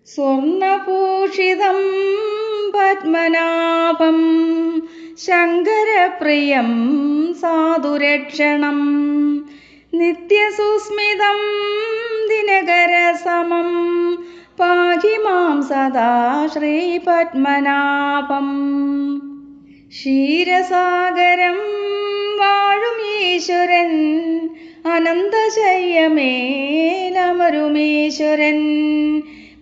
സ്വർണഭൂഷിതം പത്മനാഭം ശങ്കരപ്രിയം സാധുരക്ഷണം നിത്യസുസ്മിതം ദിനകരസമം പാഹി മാം സദാ ശ്രീപത്മനാഭം. ക്ഷീരസാഗരം വാഴും ഈശ്വരൻ അനന്തശയ്യമേലമരുമീശ്വരൻ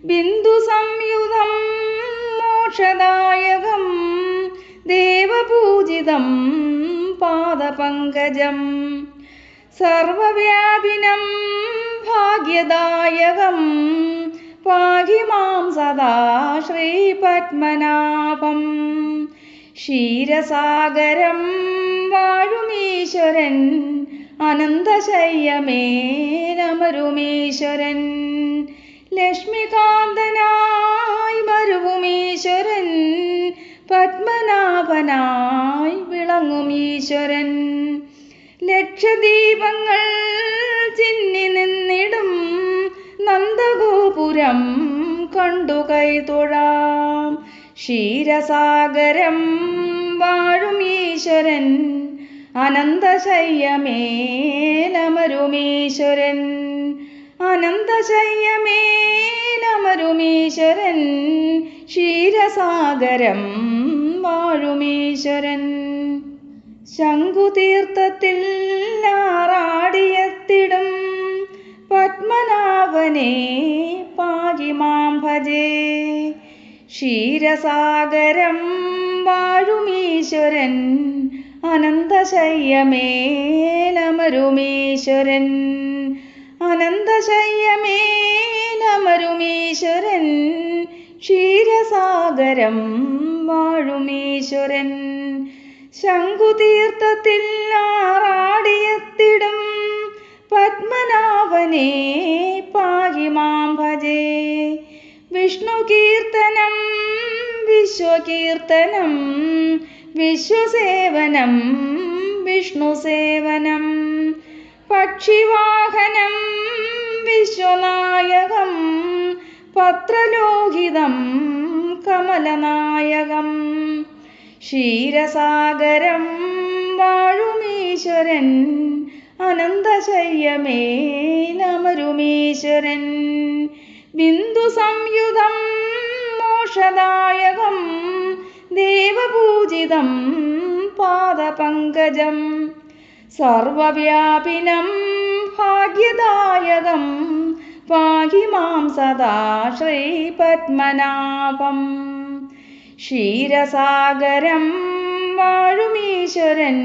ബിന്ദു സംയുതം മോക്ഷദായകം ദേവപൂജിതം പാദപങ്കജം സർവവ്യാപിനം ഭാഗ്യദായകം പാഹി മാം സദാ ശ്രീപത്മനാഭം. ക്ഷീരസാഗരം വാഴുമീശ്വരൻ അനന്തശയ്യമേലമരുമീശ്വരൻ ലക്ഷ്മികാന്തനായി മരുവുമീശ്വരൻ പത്മനാഭനായി വിളങ്ങുമീശ്വരൻ ലക്ഷദീപങ്ങൾ ചിന്നി നിന്നിടും നന്ദഗോപുരം കണ്ടു കൈതൊഴാം. ക്ഷീരസാഗരം വാഴുമീശ്വരൻ അനന്തശയ്യമേലമരുമീശ്വരൻ അനന്തശയ്യമേലമരുമീശ്വരൻ ക്ഷീരസാഗരം വാഴുമീശ്വരൻ. ശംഖുതീർത്ഥത്തിൽ ആറാടിയെത്തിടും പത്മനാഭനെ പാഹി മാം ഭജേ. ക്ഷീരസാഗരം വാഴുമീശ്വരൻ അനന്തശയ്യമേലമരുമീശ്വരൻ അനന്തശയ്യമേലമരുമീശ്വരൻ ക്ഷീരസാഗരം വാഴുമീശ്വരൻ. ശംഖുതീർത്ഥത്തിൽ ആറാടിയെത്തിടും പത്മനാഭനെ പാഹി മാം ഭജേ. വിഷ്ണുകീർത്തനം വിശ്വകീർത്തനം വിശ്വസേവനം വിഷ്ണുസേവനം പക്ഷിവാഹനം വിശ്വനായകം പത്രലോഹിതം കമലനായകം. ക്ഷീരസാഗരം വാഴുമീശ്വരൻ അനന്തശയ്യമേലമരുമീശ്വരൻ ബിന്ദു സംയുതം മോക്ഷദായകം ദേവപൂജിതം പാദപങ്കജം സർവവ്യാപിനം ഭാഗ്യദായകം പാഹി മാം സദാ ശ്രീപത്മനാഭം. ക്ഷീരസാഗരം വാഴുമീശ്വരൻ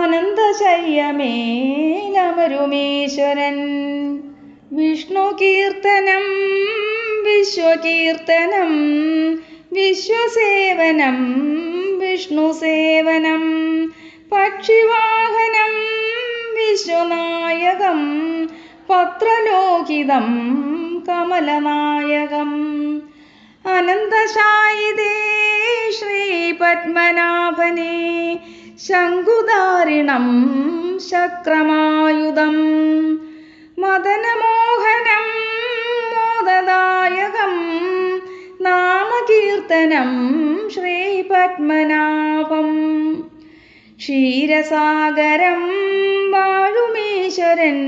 അനന്തശയ്യമേലമരുമീശ്വരൻ വിഷ്ണുകീർത്തനം വിശ്വകീർത്തനം വിശ്വസേവനം വിഷ്ണുസേവനം പക്ഷിവാഹനം വിശ്വനായകം പത്രലോഹിതം കമലനായകം. അനന്തശായിതേ ശ്രീപത്മനാഭനെ ശംഖുധാരിണം ശക്രമായുധം മദനമോഹനം മോദദായകം നാമകീർത്തനം ശ്രീപത്മനാഭം. ക്ഷീരസാഗരം വാഴുമീശ്വരൻ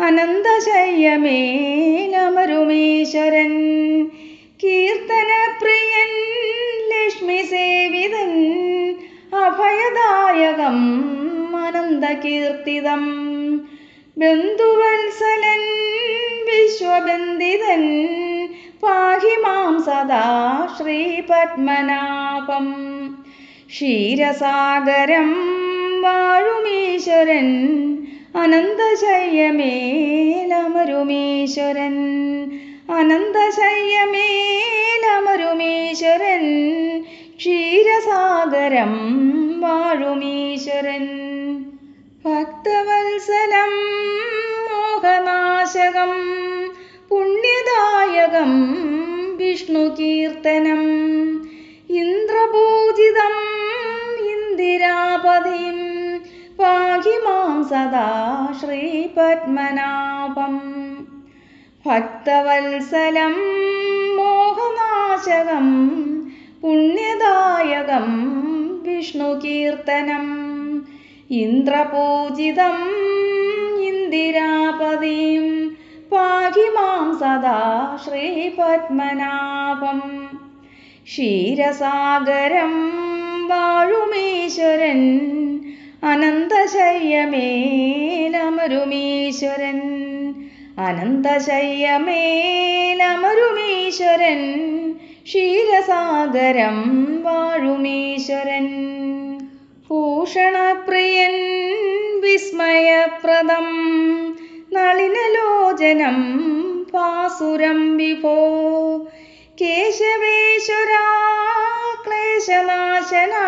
അനന്തശയ്യമേലമരുമീശ്വരൻ കീർത്തനപ്രിയൻ ലക്ഷ്മിസേവിതൻ അഭയദായകം അനന്തകീർത്തിതം ബന്ധുവത്സലൻ വിശ്വബന്ധിതൻ പാഹി മാം സദാ ശ്രീപത്മനാഭം. ക്ഷീരസാഗരം വാഴുമീശ്വരൻ അനന്തശയ്യമേലമരുമീശ്വരൻ അനന്തശയ്യമേലമരുമീശ്വരൻ ക്ഷീരസാഗരം വാഴുമീശ്വരൻ. ഭക്തവത്സലം മോഹനാശകം പുണ്യദായകം വിഷ്ണുകീർത്തനം ഇന്ദ്രപൂജിതം ഇന്ദിരാപതിം പാഹി മാം സദാ ശ്രീപത്മനാഭം. ഭക്തവത്സലം ക്ലേശനാശകം പുണ്യദായകം വിഷ്ണുകീർത്തനം ഇന്ദ്രപൂജിതം ഇന്ദിരാപതിം പാഹി മാം സദാ ശ്രീപത്മനാഭം ക്ഷീരസാഗരം വാഴുമീശ്വരൻ അനന്തശയ്യമേലമരുമീശ്വരൻ അനന്തശയ്യമേലമരുമീശ്വരൻ ക്ഷീരസാഗരം വാഴുമീശ്വരൻ ഭൂഷണപ്രിയൻ വിസ്മയപ്രദം നളിനലോചനം പാസുരം വിഭോ കേശവേശ്വരാ ക്ലേശനാശനാ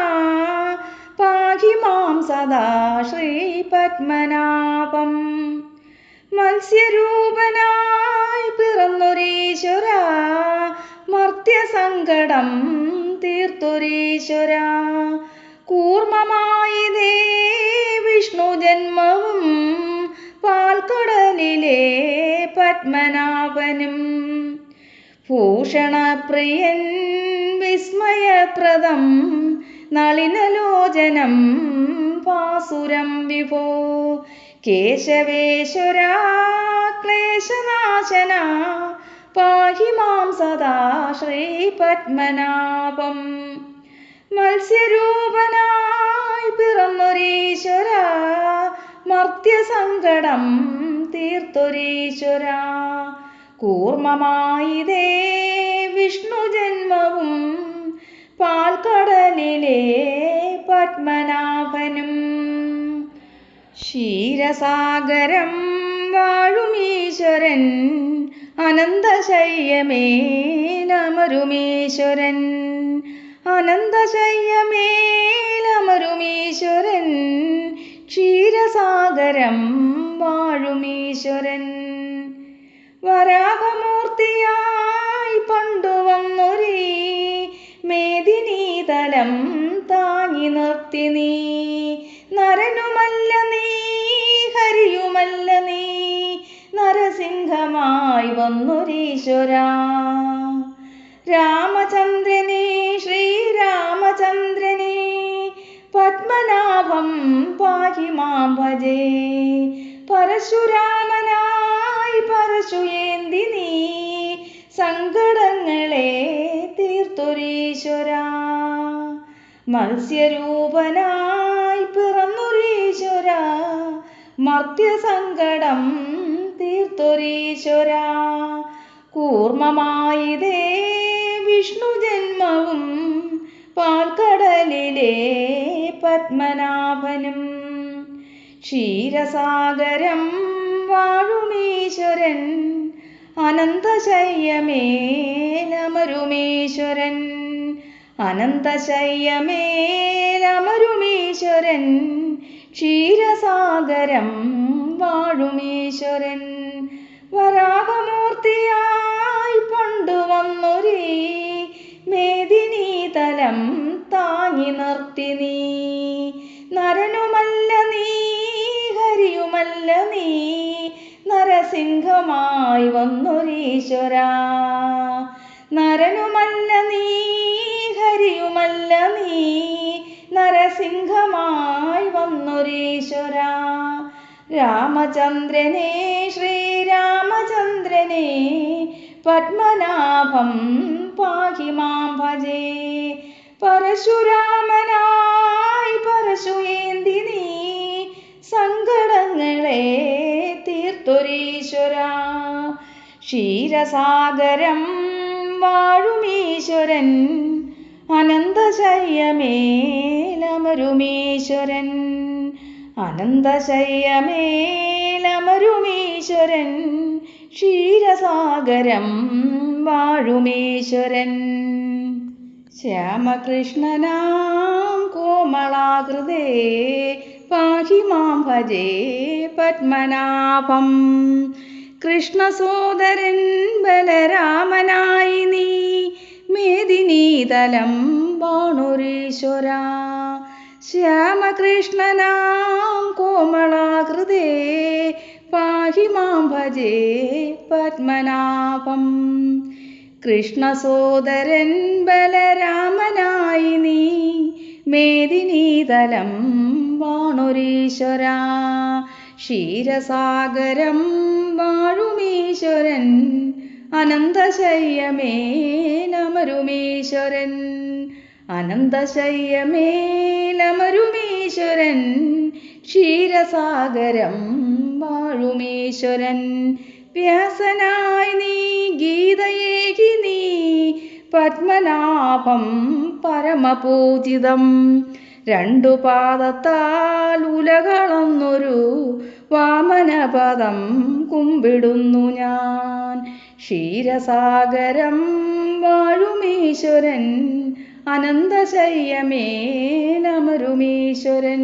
പാഹി മാം സദാ ശ്രീപത്മനാഭം മത്സ്യരൂപനായി പിറന്നൊരീശ്വര മർത്യസങ്കടം തീർത്തൊരീശ്വര കൂർമ്മമായിതേ വിഷ്ണു ജന്മവും പാൽക്കടലിലെ പത്മനാഭനും ഭൂഷണപ്രിയൻ വിസ്മയപ്രദം നളിനലോചനം പാസുരം വിഭോ കേശവേശ്വരാ ക്ലേശനാശന പാഹി മാം സദാ ശ്രീപത്മനാഭം മത്സ്യരൂപനായി പിറന്നൊരീശ്വര മർത്യസങ്കടം തീർത്തൊരീശ്വര കൂർമ്മമായിതേ വിഷ്ണു ജന്മവും പാൽക്കടലിലെ പത്മനാഭനും ക്ഷീരസാഗരം വാഴുമീശ്വരൻ അനന്തശയ്യമേലമരുമീശ്വരൻ അനന്തശയ്യമേലമരുമീശ്വരൻ ക്ഷീരസാഗരം വാഴുമീശ്വരൻ വരാഹമൂർത്തിയായി പണ്ടു വന്നൊരീ മേദിനീതലം താങ്ങി നിർത്തി നീ നരനുമല്ല നീ ഹരിയുമല്ല നീ നരസിംഹമായി വന്നൊരീശ്വര രാമചന്ദ്രനെ ശ്രീരാമചന്ദ്രനെ പത്മനാഭം പാഹി മാം ഭജേ പരശുരാമനായി പരശുയേന്തി നീ സങ്കടങ്ങളെ തീർത്തൊരീശ്വര മത്സ്യരൂപനായി പിറന്നൊരീശ്വര മർത്യസങ്കടം തീർത്തൊരീശ്വര കൂർമ്മമായിതേ വിഷ്ണു ജന്മവും പാൽക്കടലിലെ പത്മനാഭനും ക്ഷീരസാഗരം വാഴുമീശ്വരൻ അനന്തശയ്യമേലമരുമീശ്വരൻ അനന്തശയ്യമേലമരുമീശ്വരൻ ക്ഷീരസാഗരം വാഴുമീശ്വരൻ വരാഹമൂർത്തിയായി പണ്ടു വന്നൊരീ മേദിനീതലം താങ്ങി നിർത്തി നീ നരനുമല്ല നീ ഹരിയുമല്ല നീ നരസിംഹമായി വന്നൊരീശ്വര നരനുമല്ല നീ ഹരിയുമല്ല നീ നരസിംഹമായി വന്നൊരീശ്വര രാമചന്ദ്രനെ ശ്രീരാമചന്ദ്രനെ പത്മനാഭം പാഹി മാം ഭജേ പരശുരാമനായി പരശുയേന്തി നീ സങ്കടങ്ങളെ തീർത്തൊരീശ്വര ക്ഷീരസാഗരം വാഴുമീശ്വരൻ അനന്തശയ്യമേലമരുമീശ്വരൻ അനന്തശയ്യമേലമരുമീശ്വരൻ ക്ഷീരസാഗരം വാഴുമീശ്വരൻ ശ്യാമകൃഷ്ണനാം കോമളാകൃതേ പാഹി മാം ഭജേ പത്മനാഭം കൃഷ്ണസോദരൻ ബലരാമനായി നീ മേദിനീതലം വാണൊരീശ്വര ശ്യാമകൃഷ്ണനാം കോമളാകൃതേ പാഹി മാം ഭജേ പത്മനാഭം കൃഷ്ണസോദരൻ ബലരാമനായി നീ മേദിനീതലം വാണൊരീശ്വരാ. ക്ഷീരസാഗരം വാഴുമീശ്വരൻ അനന്തശയ്യമേലമരുമീശ്വരൻ. അനന്തശയ്യമേലമരുമീശ്വരൻ ക്ഷീരസാഗരം വാഴുമീശ്വരൻ. വ്യാസനായി നീ ഗീതയേകി നീ പത്മനാഭം പരമപൂജിതം. രണ്ടു പാദത്താൽ ഉലകളന്നൊരു വാമനപദം കുമ്പിടുന്നു ഞാൻ. ക്ഷീരസാഗരം വാഴുമീശ്വരൻ അനന്തശയ്യമേലമരുമീശ്വരൻ.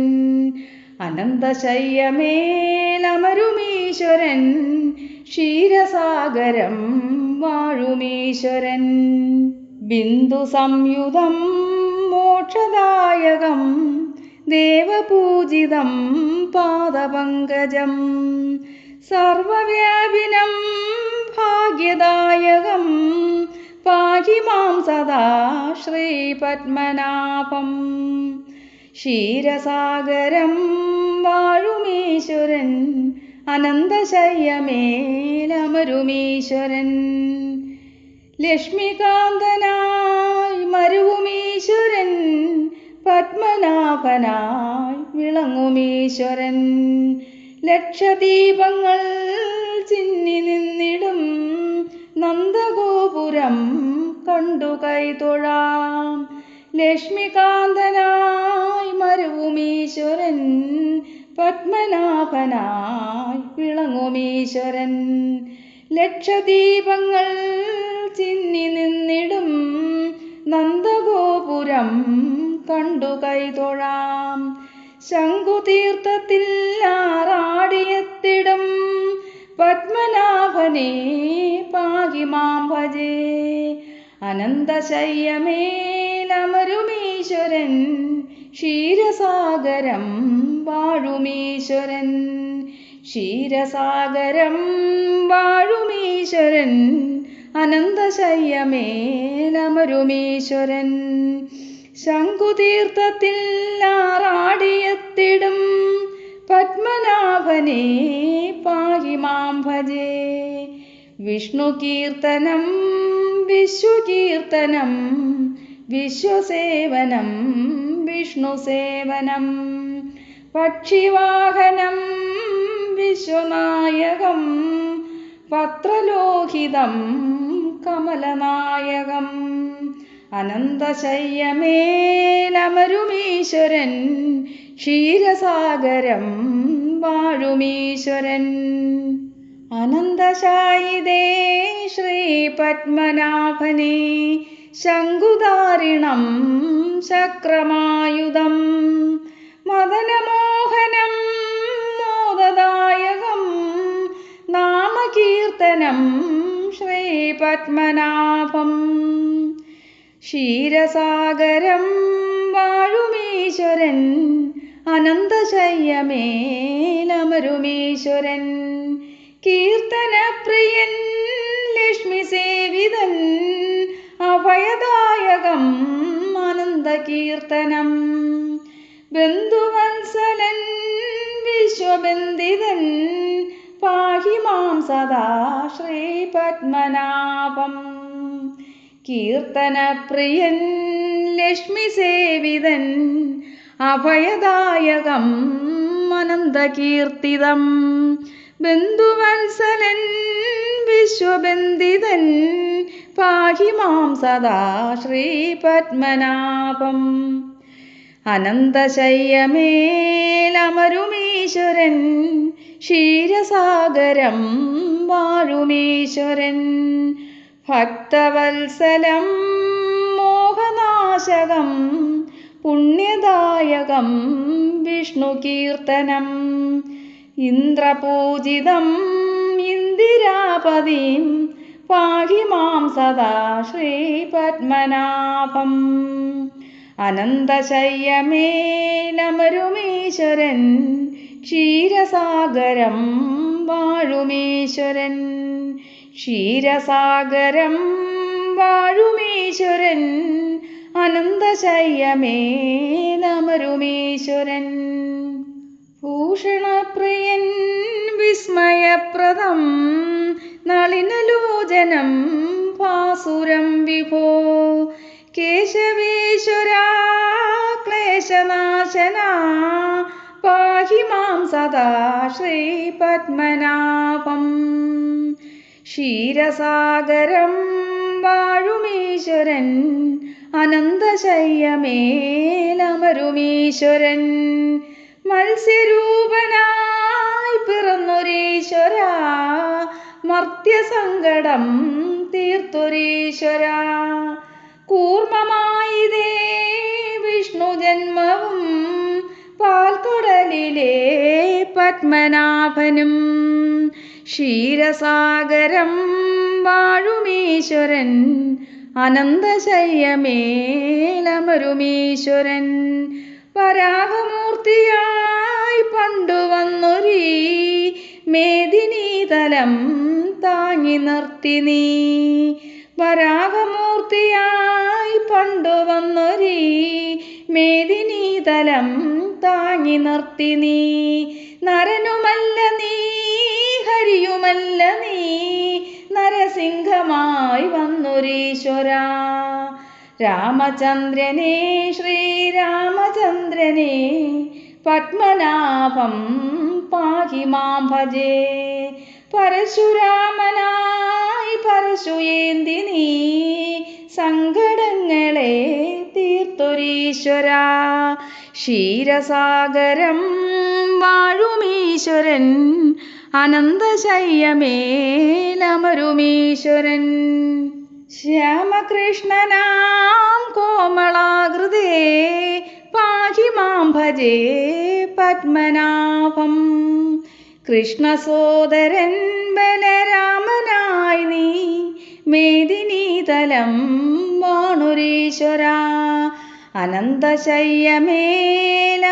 അനന്തശയ്യമേലമരുമീശ്വരൻ ക്ഷീരസാഗരം വാഴുമീശ്വരൻ. ബിന്ദു സംയുതം മോക്ഷദായകം ദേവപൂജിതം പാദപങ്കജം. സർവവ്യാപിനം ഭാഗ്യദായകം പാഹി മാം സദാ ശ്രീപത്മനാഭം. ക്ഷീരസാഗരം വാഴുമീശ്വരൻ അനന്തശയ്യമേലമരുമീശ്വരൻ. ലക്ഷ്മികാന്തനായി മരുവുമീശ്വരൻ പത്മനാഭനായി വിളങ്ങുമീശ്വരൻ. ലക്ഷദീപങ്ങൾ ചിന്നി നിന്നിടും നന്ദഗോപുരം കണ്ടു കൈതൊഴാം. ലക്ഷ്മികാന്തനായി മരുവുമീശ്വരൻ പത്മനാഭനായി വിളങ്ങുമീശ്വരൻ. ലക്ഷദീപങ്ങൾ ചിന്നി നിന്നിടും നന്ദഗോപുരം കണ്ടു കൈതൊഴാം. ശംഖുതീർത്ഥത്തിൽ ആറാടിയെത്തിടും പത്മനാഭനെ പാഹി മാം ഭജേ. അനന്തശയ്യമേലമരുമീശ്വരൻ ക്ഷീരസാഗരം വാഴുമീശ്വരൻ. ക്ഷീരസാഗരം വാഴുമീശ്വരൻ അനന്തശയ്യമേലമരുമീശ്വരൻ. ശംഖുതീർത്ഥത്തിൽ ആറാടിയെത്തിടും പത്മനാഭനെ പാഹി മാം ഭജേ. വിഷ്ണുകീർത്തനം വിശ്വകീർത്തനം വിശ്വസേവനം വിഷ്ണുസേവനം. പക്ഷിവാഹനം വിശ്വനായകം പത്രലോഹിതം കമലനായകം. അനന്തശയ്യമേലമരുമീശ്വരൻ ക്ഷീരസാഗരം വാഴുമീശ്വരൻ. അനന്തശായിതേ ശ്രീപത്മനാഭനെ ശംഖുധാരിണം ചക്രമായുധം. മദനമോഹനം മോദദായകം നാമകീർത്തനം ശ്രീപത്മനാഭം. ക്ഷീരസാഗരം വാഴുമീശ്വരൻ അനന്തശയ്യമേലമരുമീശ്വരൻ. കീർത്തനപ്രിയൻ ലക്ഷ്മിസേവിതൻ അഭയദായകം ആനന്ദകീർത്തനം. ബന്ധുവത്സലൻ വിശ്വബന്ധിതൻ പാഹി മാം സദാ ശ്രീപത്മനാഭം. കീർത്തനപ്രിയൻ ലക്ഷ്മിസേവിതൻ അഭയദായകം അനന്തകീർത്തിതം. ബന്ധുവത്സലൻ വിശ്വബന്ധിതൻ പാഹി മാം സദാ ശ്രീപത്മനാഭം. അനന്തശയ്യമേലമരുമീശ്വരൻ ക്ഷീരസാഗരം വാഴുമീശ്വരൻ. ഭക്തവത്സലം മോഹനാശകം പുണ്യദായകം വിഷ്ണുകീർത്തനം. ഇന്ദ്രപൂജിതം ഇന്ദിരാപതിം പാഹി മാം സദാ ശ്രീപത്മനാഭം. അനന്തശയ്യമേലമരുമീശ്വരൻ ക്ഷീരസാഗരം വാഴുമീശ്വരൻ. ക്ഷീരസാഗരം വാഴുമീശ്വരൻ അനന്തശയ്യമേലമരുമീശ്വരൻ ഭൂഷണപ്രിയൻ വിസ്മയപ്രദം നളിനലോചനം ഭാസുരം വിഭോ കേശവേശ്വരാ ക്ലേശനാശനാ പാഹി മാം സദാ ശ്രീപത്മനാഭം ക്ഷീരസാഗരം വാഴുമീശ്വരൻ അനന്തശയ്യമേലമരുമീശ്വരൻ മത്സ്യരൂപനായി പിറന്നൊരീശ്വരാ മർത്യസങ്കടം തീർത്തൊരീശ്വരാ കൂർമ്മമായിതേ വിഷ്ണുജന്മവും പാൽക്കടലിലെ പത്മനാഭനും ക്ഷീരസാഗരം വാഴുമീശ്വരൻ അനന്തശയ്യമേലമരുമീശ്വരൻ വരാഹമൂർത്തിയായി പണ്ടുവന്നൊരീ മേദിനീതലം താങ്ങി നിർത്തി നീ വരാഹമൂർത്തിയായി പണ്ടുവന്നൊരീ മേദിനീതലം താങ്ങി നിർത്തി നീ നരനുമല്ല നീ ഹരിയുമല്ല നീ നരസിംഹമായി വന്നൊരീശ്വരാ രാമചന്ദ്രനെ ശ്രീരാമചന്ദ്രനെ പത്മനാഭം പാഹി മാം ഭജേ പരശുരാമനായി പരശുയേന്തി നീ സങ്കടങ്ങളെ തീർത്തൊരീശ്വരാ ക്ഷീരസാഗരം വാഴുമീശ്വരൻ അനന്തശയ്യമേലമരുമീശ്വരൻ ശ്യാമകൃഷ്ണനാം കോമളാകൃതേ പാഹി മാം ഭജേ പത്മനാഭം കൃഷ്ണസോദരൻ ബലരാമനായി നീ മേദിനീതലം വാണുരീശ്വരാ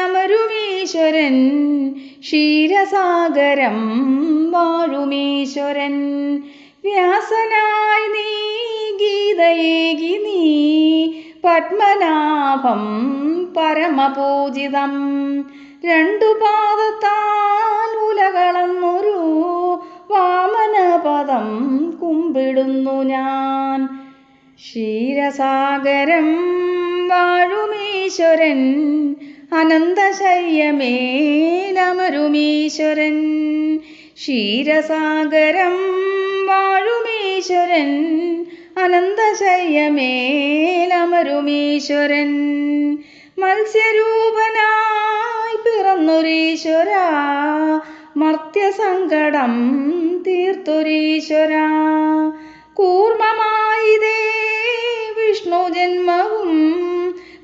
അനന്തശയ്യമേലമരുമീശ്വരൻ ക്ഷീരസാഗരം വാഴുമീശ്വരൻ വ്യാസനായി നീ ഗീതയേകി നീ പത്മനാഭം പരമപൂജിതം രണ്ടു പാദത്താൽ ഉലകളന്നൊരു വാമനപദം കുമ്പിടുന്നു ഞാൻ ക്ഷീരസാഗരം വാഴുമീശ്വരൻ അനന്തശയ്യമേലമരുമീശ്വരൻ ക്ഷീരസാഗരം വാഴുമീശ്വരൻ അനന്തശയ്യമേലമരുമീശ്വരൻ മത്സ്യരൂപനായി പിറന്നൊരീശ്വരാ മർത്യസങ്കടം തീർത്തൊരീശ്വരാ കൂർമ്മമായിതേ വിഷ്ണുജന്മവും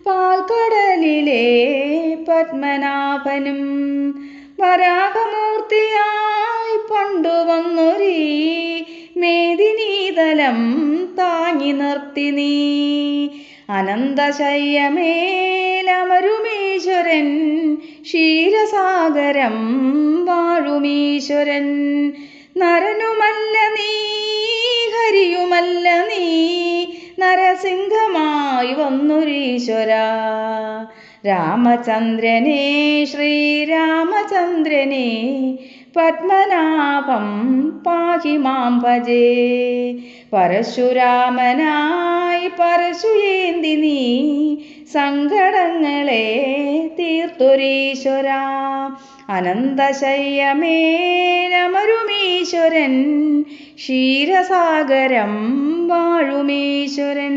പാൽക്കടലിലെ പത്മനാഭനും വരാഹമൂർത്തിയായി പണ്ടുവന്നൊരീ മേദിനീതലം താങ്ങി നിർത്തി നീ അനന്തശയ്യമേലമരുമീശ്വരൻ ക്ഷീരസാഗരം വാഴുമീശ്വരൻ നരനുമല്ല നീ ഹരിയുമല്ല നീ നരസിംഹമായി വന്നൊരീശ്വരാ രാമചന്ദ്രനെ ശ്രീരാമചന്ദ്രനെ പത്മനാഭം പാഹി മാം ഭജേ പരശുരാമനായി പരശുയേന്തി നീ സങ്കടങ്ങളെ തീർത്തൊരീശ്വരാ അനന്തശയ്യമേലമരുമീശ്വരൻ ക്ഷീരസാഗരം വാഴുമീശ്വരൻ